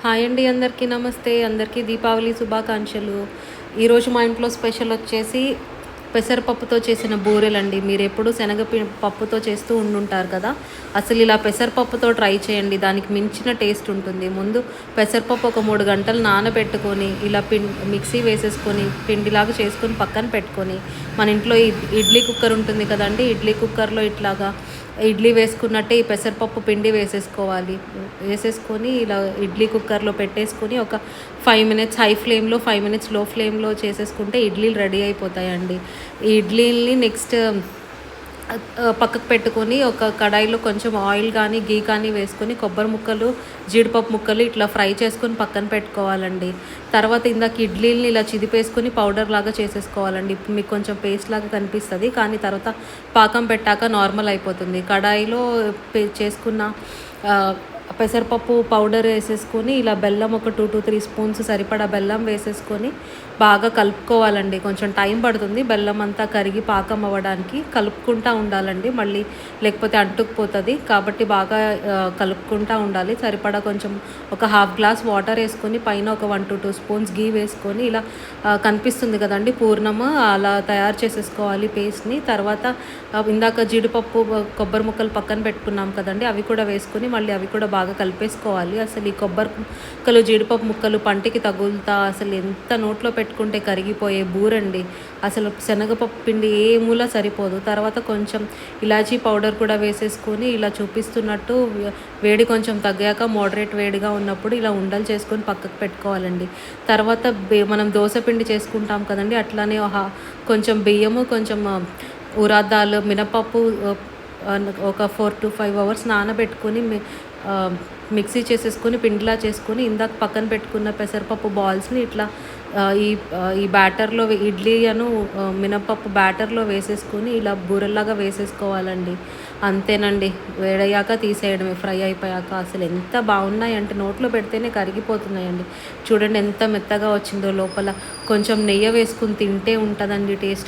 Hi అండి, అందరికీ నమస్తే. అందరికీ దీపావళి శుభాకాంక్షలు. ఈరోజు మా ఇంట్లో స్పెషల్ వచ్చేసి పెసరపప్పుతో చేసిన బూరెలండి. మీరు ఎప్పుడు పప్పుతో చేస్తూ ఉండుంటారు కదా. అసలు ఇలా పెసరపప్పుతో ట్రై చేయండి, దానికి మించిన టేస్ట్ ఉంటుంది. ముందు పెసరపప్పు ఒక 3 గంటలు నానబెట్టుకొని ఇలా మిక్సీ వేసేసుకొని పిండిలాగా చేసుకొని పక్కన పెట్టుకొని, మన ఇంట్లో ఇడ్లీ కుక్కర్ ఉంటుంది కదండి, ఇడ్లీ కుక్కర్లో ఇట్లాగా ఇడ్లీ వేసుకున్నట్టే ఈ పెసరపప్పు పిండి వేసేసుకొని ఇలా ఇడ్లీ కుక్కర్లో పెట్టేసుకొని ఒక 5 మినిట్స్ హై ఫ్లేమ్లో, 5 మినిట్స్ లో ఫ్లేమ్లో చేసేసుకుంటే ఇడ్లీలు రెడీ అయిపోతాయండి. ఈ ఇడ్లీని నెక్స్ట్ పక్కకు పెట్టుకొని ఒక కడాయిలో కొంచెం ఆయిల్ కానీ గీ కానీ వేసుకొని కొబ్బరి ముక్కలు, జీడిపప్పు ముక్కలు ఇట్లా ఫ్రై చేసుకొని పక్కన పెట్టుకోవాలండి. తర్వాత ఇందాక ఇడ్లీని ఇలా చిదిపేసుకొని పౌడర్ లాగా చేసేసుకోవాలండి. ఇప్పుడు మీకు కొంచెం పేస్ట్ లాగా కనిపిస్తుంది, కానీ తర్వాత పాకం పెట్టాక నార్మల్ అయిపోతుంది. కడాయిలో చేసుకున్న పెసరపప్పు పౌడర్ వేసేసుకొని ఇలా బెల్లం ఒక 2 to 3 స్పూన్స్ సరిపడా బెల్లం వేసేసుకొని బాగా కలుపుకోవాలండి. కొంచెం టైం పడుతుంది బెల్లం అంతా కరిగి పాకం అవ్వడానికి. కలుపుకుంటూ ఉండాలండి, మళ్ళీ లేకపోతే అంటుకుపోతుంది. కాబట్టి బాగా కలుపుకుంటూ ఉండాలి. సరిపడా కొంచెం ఒక 1/2 గ్లాస్ వాటర్ వేసుకొని పైన ఒక 1 to 2 స్పూన్స్ గీ వేసుకొని ఇలా కనిపిస్తుంది కదండి పూర్ణము, అలా తయారు చేసేసుకోవాలి పేస్ట్ని. తర్వాత ఇందాక జీడిపప్పు కొబ్బరి ముక్కలు పక్కన పెట్టుకున్నాం కదండి, అవి కూడా వేసుకొని మళ్ళీ అవి కూడా బాగా కలిపేసుకోవాలి. అసలు ఈ కొబ్బరి ముక్కలు, జీడిపప్పు ముక్కలు పంటికి తగులుతా అసలు ఎంత నోట్లో పెట్టుకుంటే కరిగిపోయే బూరండి. అసలు శనగపప్పు పిండి ఏ మూల సరిపోదు. తర్వాత కొంచెం ఇలాచీ పౌడర్ కూడా వేసేసుకొని ఇలా చూపిస్తున్నట్టు వేడి కొంచెం తగ్గాక మోడరేట్ వేడిగా ఉన్నప్పుడు ఇలా ఉండలు చేసుకొని పక్కకు పెట్టుకోవాలండి. తర్వాత మనం దోశ పిండి చేసుకుంటాం కదండి, అట్లానే కొంచెం బియ్యము, కొంచెం ఉరాదాలు, మినపప్పు ఒక 4 to 5 అవర్స్ నానబెట్టుకొని మిక్సీ చేసేసుకొని పిండిలా చేసుకొని ఇందాక పక్కన పెట్టుకున్న పెసరపప్పు బాల్స్ని ఇట్లా ఈ బ్యాటర్లో ఇడ్లీ మినపప్పు బ్యాటర్లో వేసేసుకొని ఇలా బూరెల్లాగా వేసేసుకోవాలండి. అంతేనండి, వేడయ్యాక తీసేయడమే, ఫ్రై అయిపోయాక. అసలు ఎంత బాగున్నాయి అంటే నోట్లో పెడితేనే కరిగిపోతున్నాయండి. చూడండి ఎంత మెత్తగా వచ్చిందో. లోపల కొంచెం నెయ్యి వేసుకుని తింటే ఉంటుందండి టేస్ట్.